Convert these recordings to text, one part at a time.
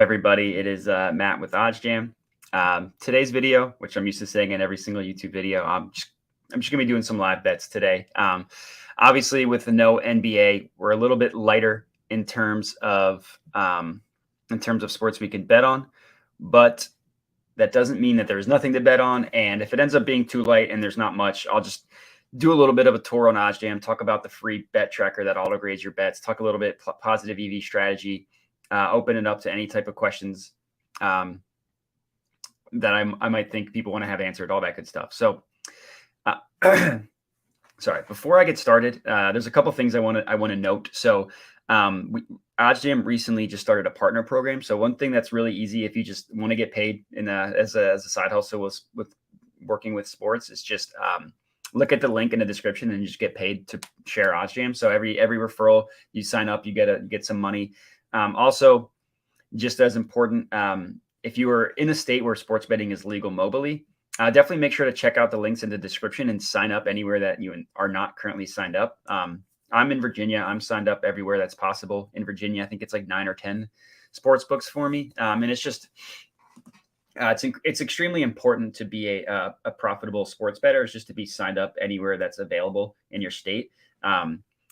Everybody, it is Matt with OddsJam. Today's video, which I'm used to saying in every single YouTube video, I'm just gonna be doing some live bets today. Obviously, with the no NBA, we're a little bit lighter in terms of sports we can bet on, but that doesn't mean that there's nothing to bet on. And if it ends up being too light and there's not much, I'll just do a little bit of a tour on OddsJam, talk about the free bet tracker that auto grades your bets, talk a little bit positive EV strategy, open it up to any type of questions that I might think people want to have answered, all that good stuff. So, sorry, before I get started, there's a couple things I want to note. So, OddsJam recently just started a partner program. So one thing that's really easy if you just want to get paid as a side hustle with working with sports is just look at the link in the description and you just get paid to share OddsJam. So every referral you sign up, you get some money. Also, just as important, if you are in a state where sports betting is legal mobily, definitely make sure to check out the links in the description and sign up anywhere that you are not currently signed up. I'm in Virginia. I'm signed up everywhere that's possible in Virginia. I think it's like 9 or 10 sports books for me. And it's just, it's extremely important to be a profitable sports bettor, is just to be signed up anywhere that's available in your state.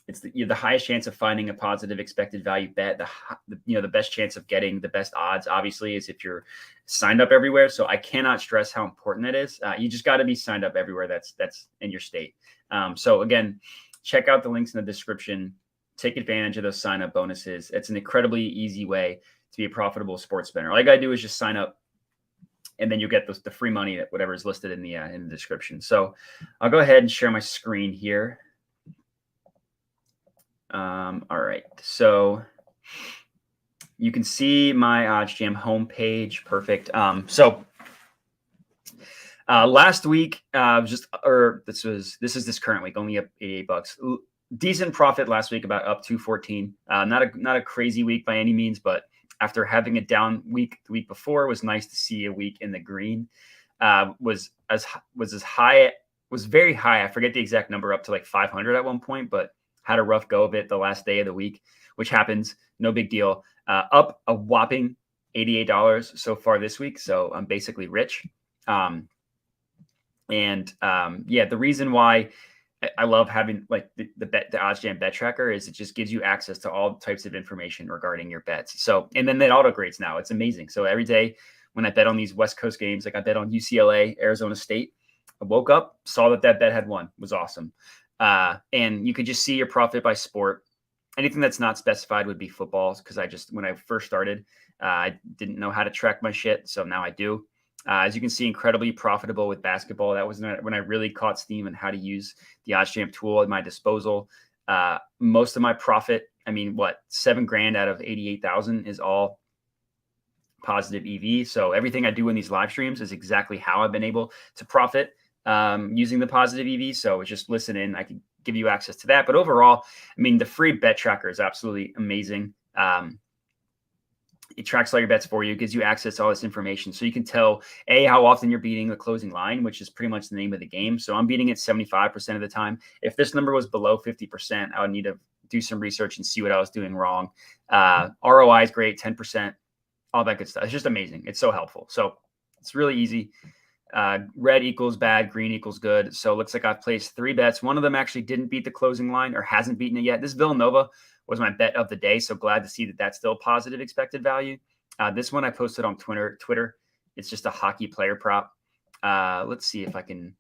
It's the highest chance of finding a positive expected value bet. The best chance of getting the best odds, obviously, is if you're signed up everywhere. So I cannot stress how important that is. You just got to be signed up everywhere that's in your state. So again, check out the links in the description. Take advantage of those sign up bonuses. It's an incredibly easy way to be a profitable sports bettor. All you got to do is just sign up, and then you get the free money that whatever is listed in the description. So I'll go ahead and share my screen here. All right, so you can see my OddsJam homepage. Perfect. Last week, this is this current week, only up $88. Decent profit last week, about up 214. Not a crazy week by any means, but after having a down week the week before, it was nice to see a week in the green. Was very high. I forget the exact number, up to like 500 at one point, but had a rough go of it the last day of the week, which happens. No big deal. Up a whopping $88 so far this week. So I'm basically rich. The reason why I love having like the OddsJam bet tracker is it just gives you access to all types of information regarding your bets. So, and then it auto grades now. It's amazing. So every day when I bet on these West Coast games, like I bet on UCLA, Arizona State, I woke up, saw that bet had won. It was awesome. And you could just see your profit by sport. Anything that's not specified would be football, because when I first started, I didn't know how to track my shit. So now I do. As you can see, incredibly profitable with basketball. That was when I really caught steam and how to use the OddsJam tool at my disposal. Most of my profit, $7,000 out of 88,000 is all positive EV. So everything I do in these live streams is exactly how I've been able to profit using the positive EV. So it's just listen in. I can give you access to that. But overall, the free bet tracker is absolutely amazing. It tracks all your bets for you, gives you access to all this information. So you can tell, how often you're beating the closing line, which is pretty much the name of the game. So I'm beating it 75% of the time. If this number was below 50%, I would need to do some research and see what I was doing wrong. ROI is great, 10%, all that good stuff. It's just amazing. It's so helpful. So it's really easy. Red equals bad, green equals good. So it looks like I've placed 3 bets. One of them actually didn't beat the closing line or hasn't beaten it yet. This Villanova was my bet of the day. So glad to see that that's still positive expected value. This one I posted on Twitter. It's just a hockey player prop. Let's see if I can.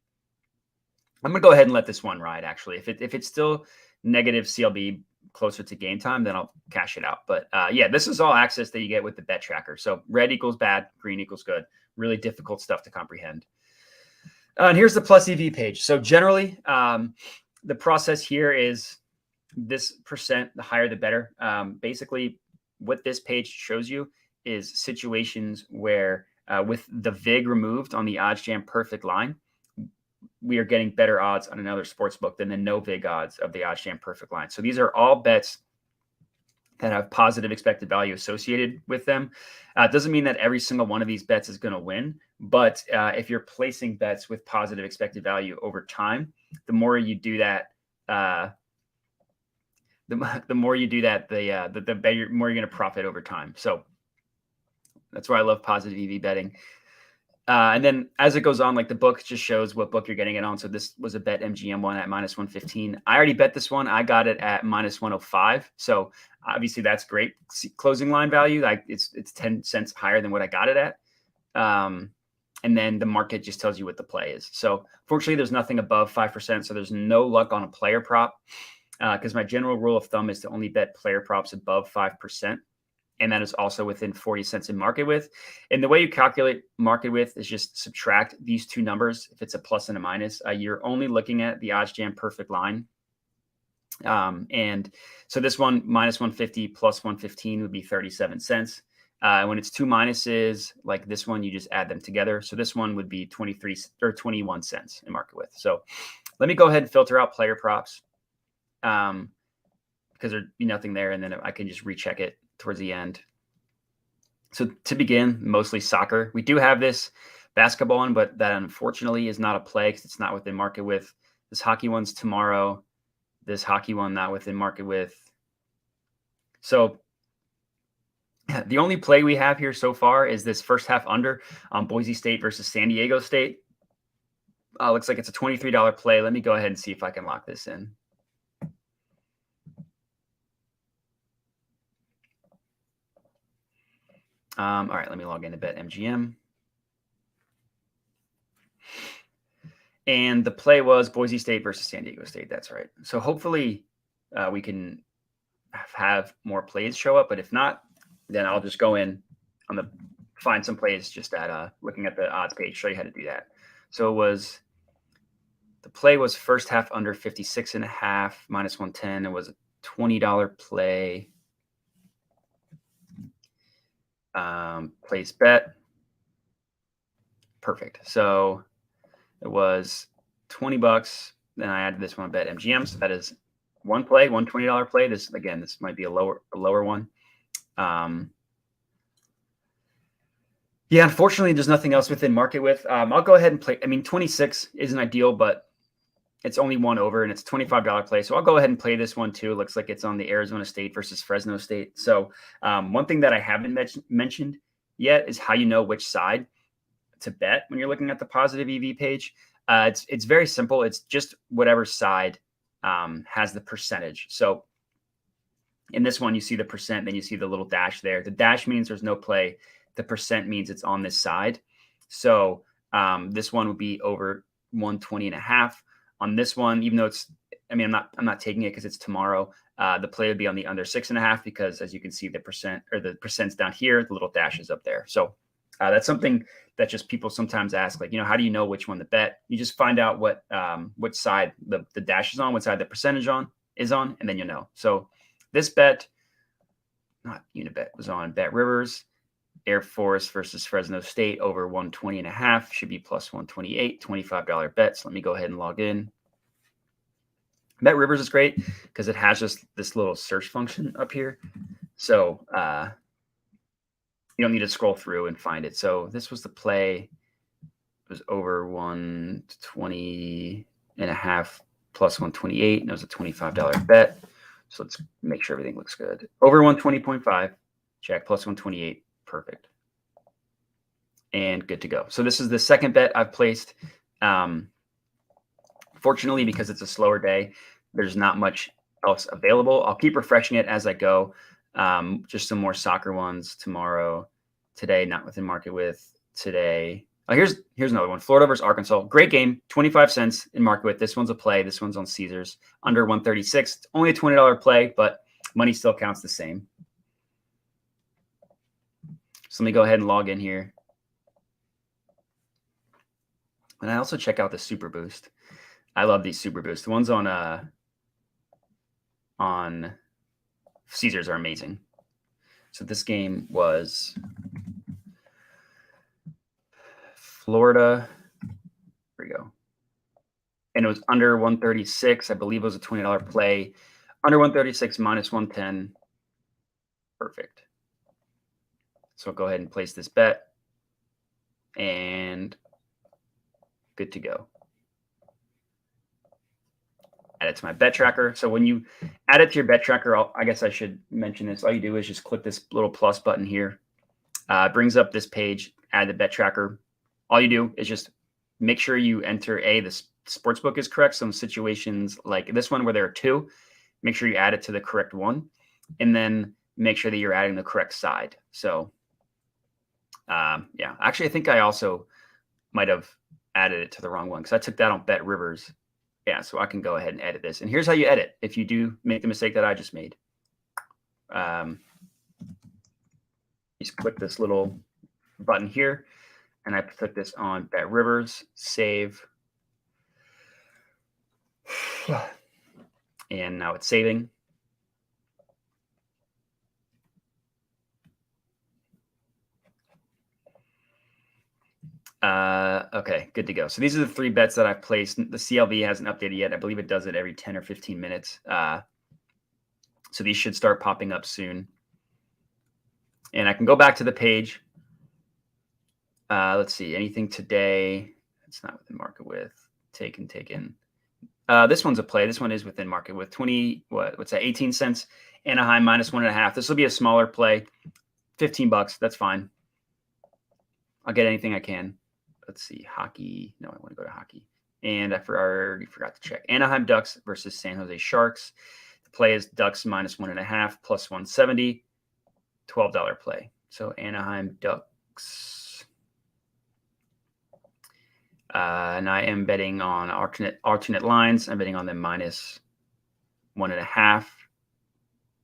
I'm going to go ahead and let this one ride, actually. If it's still negative CLB closer to game time, then I'll cash it out. But this is all access that you get with the bet tracker. So red equals bad, green equals good. Really difficult stuff to comprehend. And here's the plus EV page. So generally, the process here is this percent, the higher the better. Basically, what this page shows you is situations where with the VIG removed on the OddsJam perfect line, we are getting better odds on another sports book than the no VIG odds of the OddsJam perfect line. So these are all bets that have positive expected value associated with them. It doesn't mean that every single one of these bets is going to win, but if you're placing bets with positive expected value over time, the more you do that, the more you do that, the more you're going to profit over time. So That's why I love positive EV betting. And then as it goes on, like the book just shows what book you're getting it on. So this was a bet MGM one at -115. I already bet this one. I got it at -105. So obviously that's great closing line value. Like it's 10 cents higher than what I got it at. And then the market just tells you what the play is. So fortunately, there's nothing above 5%. So there's no luck on a player prop because my general rule of thumb is to only bet player props above 5%. And that is also within 40 cents in market width. And the way you calculate market width is just subtract these two numbers. If it's a plus and a minus, you're only looking at the OddsJam perfect line. And so this one, -150 plus 115 would be 37 cents. When it's two minuses like this one, you just add them together. So this one would be 23 or 21 cents in market width. So let me go ahead and filter out player props because there'd be nothing there. And then I can just recheck it towards the end. So to begin, mostly soccer. We do have this basketball one, but that unfortunately is not a play because it's not within market width. This hockey one's tomorrow. This hockey one not within market width. So the only play we have here so far is this first half under on Boise State versus San Diego State. Looks like it's a $23 play. Let me go ahead and see if I can lock this in. All right, let me log in to BetMGM. And the play was Boise State versus San Diego State. That's right. So hopefully we can have more plays show up. But if not, then I'll just go in on the find some plays just at looking at the odds page, show you how to do that. So it was the play was first half under 56.5 -110. It was a $20 play. Place bet. Perfect. So it was 20 bucks. Then I added this one bet MGM. So that is one play, one $20 play. This again, this might be a lower one. Yeah, unfortunately, there's nothing else within market width. I'll go ahead and play. I mean, 26 isn't ideal, but it's only one over and it's $25 play. So I'll go ahead and play this one too. It looks like it's on the Arizona State versus Fresno State. So one thing that I haven't mentioned yet is how you know which side to bet when you're looking at the positive EV page. It's very simple. It's just whatever side has the percentage. So in this one, you see the percent, then you see the little dash there. The dash means there's no play. The percent means it's on this side. So this one would be over 120.5. On this one, even though it's, I mean, I'm not taking it because it's tomorrow. The play would be on the under 6.5 because as you can see, the percent or the percent's down here, the little dash is up there. So that's something that just people sometimes ask, like, how do you know which one to bet? You just find out what side the dash is on, what side the percentage is on, and then you know. So this bet, not Unibet, was on Bet Rivers. Air Force versus Fresno State over 120.5 should be plus 128, $25 bet. So let me go ahead and log in. Bet Rivers is great because it has just this little search function up here. So you don't need to scroll through and find it. So this was the play. It was over 120.5 plus 128, and it was a $25 bet. So let's make sure everything looks good. Over 120.5, check, plus 128. Perfect. And good to go. So this is the second bet I've placed. Fortunately, because it's a slower day, there's not much else available. I'll keep refreshing it as I go. Just some more soccer ones tomorrow. Today, not within market width. Today. Oh, here's another one. Florida versus Arkansas. Great game. 25 cents in market width. This one's a play. This one's on Caesars. Under 136. It's only a $20 play, but money still counts the same. So let me go ahead and log in here. And I also check out the Super Boost. I love these Super Boost. The ones on Caesars are amazing. So this game was Florida. Here we go. And it was under 136. I believe it was a $20 play. Under 136 minus 110. Perfect. So I'll go ahead and place this bet. And good to go. Add it to my bet tracker. So when you add it to your bet tracker, I guess I should mention this. All you do is just click this little plus button here. Brings up this page, add the bet tracker. All you do is just make sure you enter the sportsbook is correct. Some situations like this one where there are 2, make sure you add it to the correct one, and then make sure that you're adding the correct side. So yeah, actually, I think I also might have added it to the wrong one because I took that on Bet Rivers. Yeah, so I can go ahead and edit this. And here's how you edit if you do make the mistake that I just made. Just click this little button here, and I put this on Bet Rivers, save. And now it's saving. Okay, good to go. So these are the 3 bets that I've placed. The CLV hasn't updated yet. I believe it does it every 10 or 15 minutes. So these should start popping up soon. And I can go back to the page. Let's see, anything today. It's not within market with taken. This one's a play. This one is within market with 18 cents. Anaheim -1.5. This will be a smaller play. $15. That's fine. I'll get anything I can. Let's see, hockey. No, I want to go to hockey. And I already forgot to check. Anaheim Ducks versus San Jose Sharks. The play is Ducks -1.5 plus 170. $12 play. So Anaheim Ducks. And I am betting on alternate lines. I'm betting on them -1.5.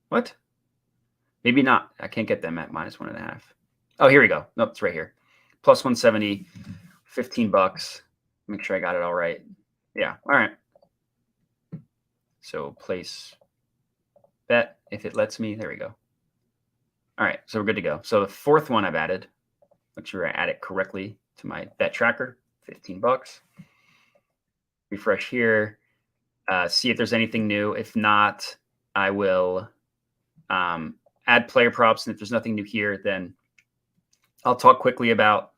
What? Maybe not. I can't get them at -1.5. Oh, here we go. Nope, it's right here. Plus 170, $15. Make sure I got it all right. Yeah. All right. So place bet if it lets me. There we go. All right. So we're good to go. So the 4th one I've added. Make sure I add it correctly to my bet tracker. $15. Refresh here. See if there's anything new. If not, I will add player props. And if there's nothing new here, then I'll talk quickly about.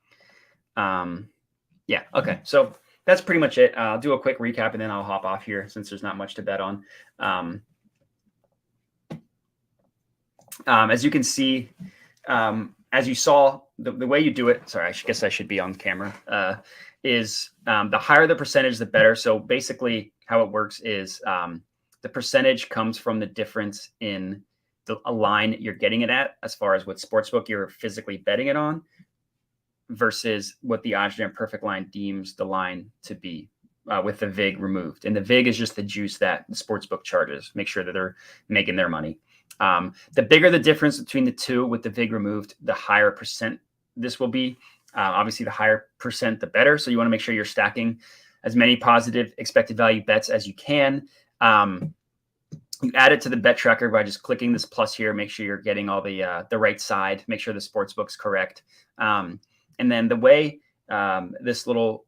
Yeah. Okay. So that's pretty much it. I'll do a quick recap and then I'll hop off here since there's not much to bet on. As you can see, as you saw, the way you do it, sorry, I guess I should be on camera, is the higher the percentage, the better. So basically how it works is the percentage comes from the difference in a line you're getting it at as far as what sportsbook you're physically betting it on versus what the OddsJam perfect line deems the line to be with the VIG removed. And the VIG is just the juice that the sportsbook charges. Make sure that they're making their money. The bigger the difference between the two with the VIG removed, the higher percent this will be. Obviously, the higher percent, the better. So you want to make sure you're stacking as many positive expected value bets as you can. You add it to the bet tracker by just clicking this plus here. Make sure you're getting all the right side. Make sure the sportsbook's correct. And then the way this little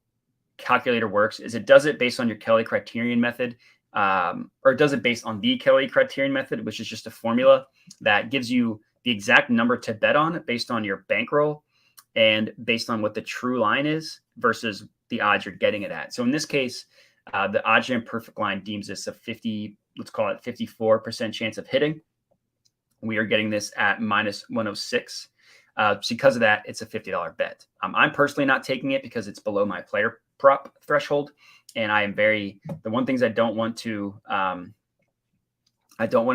calculator works is it does it based on your Kelly criterion method, or it does it based on the Kelly criterion method, which is just a formula that gives you the exact number to bet on based on your bankroll and based on what the true line is versus the odds you're getting it at. So in this case, the OddsJam perfect line deems this a 50, let's call it 54% chance of hitting. We are getting this at -106. Because of that, it's a $50 bet. I'm personally not taking it because it's below my player prop threshold. And I am the one things I don't want to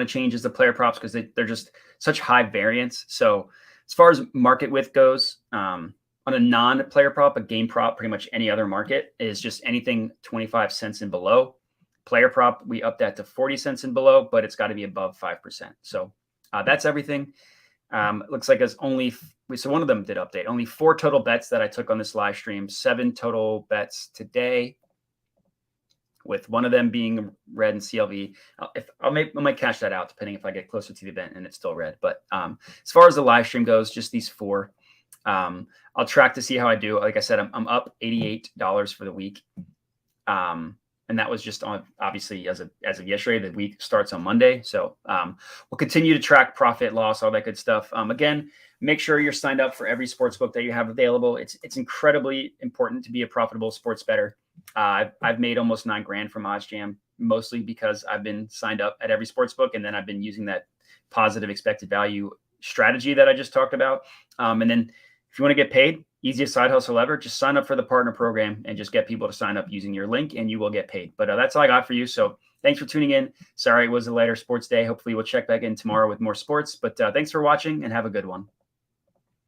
change is the player props because they're just such high variance. So as far as market width goes, on a non-player prop, a game prop, pretty much any other market is just anything 25 cents and below. Player prop, we up that to 40 cents and below, but it's got to be above 5%. So that's everything. It looks like it's so one of them did update. Only 4 total bets that I took on this live stream, 7 total bets today, with one of them being red and CLV. I might cash that out depending if I get closer to the event and it's still red. But as far as the live stream goes, just these 4. I'll track to see how I do. Like I said, I'm up $88 for the week. And that was just on, obviously, as of yesterday. The week starts on Monday. So we'll continue to track profit, loss, all that good stuff. Again, make sure you're signed up for every sportsbook that you have available. It's incredibly important to be a profitable sports bettor. I've made almost $9,000 from OddsJam, mostly because I've been signed up at every sportsbook, and then I've been using that positive expected value strategy that I just talked about. And then if you want to get paid, easiest side hustle ever, just sign up for the partner program and just get people to sign up using your link and you will get paid. But that's all I got for you. So thanks for tuning in. Sorry, it was a lighter sports day. Hopefully we'll check back in tomorrow with more sports, but thanks for watching and have a good one.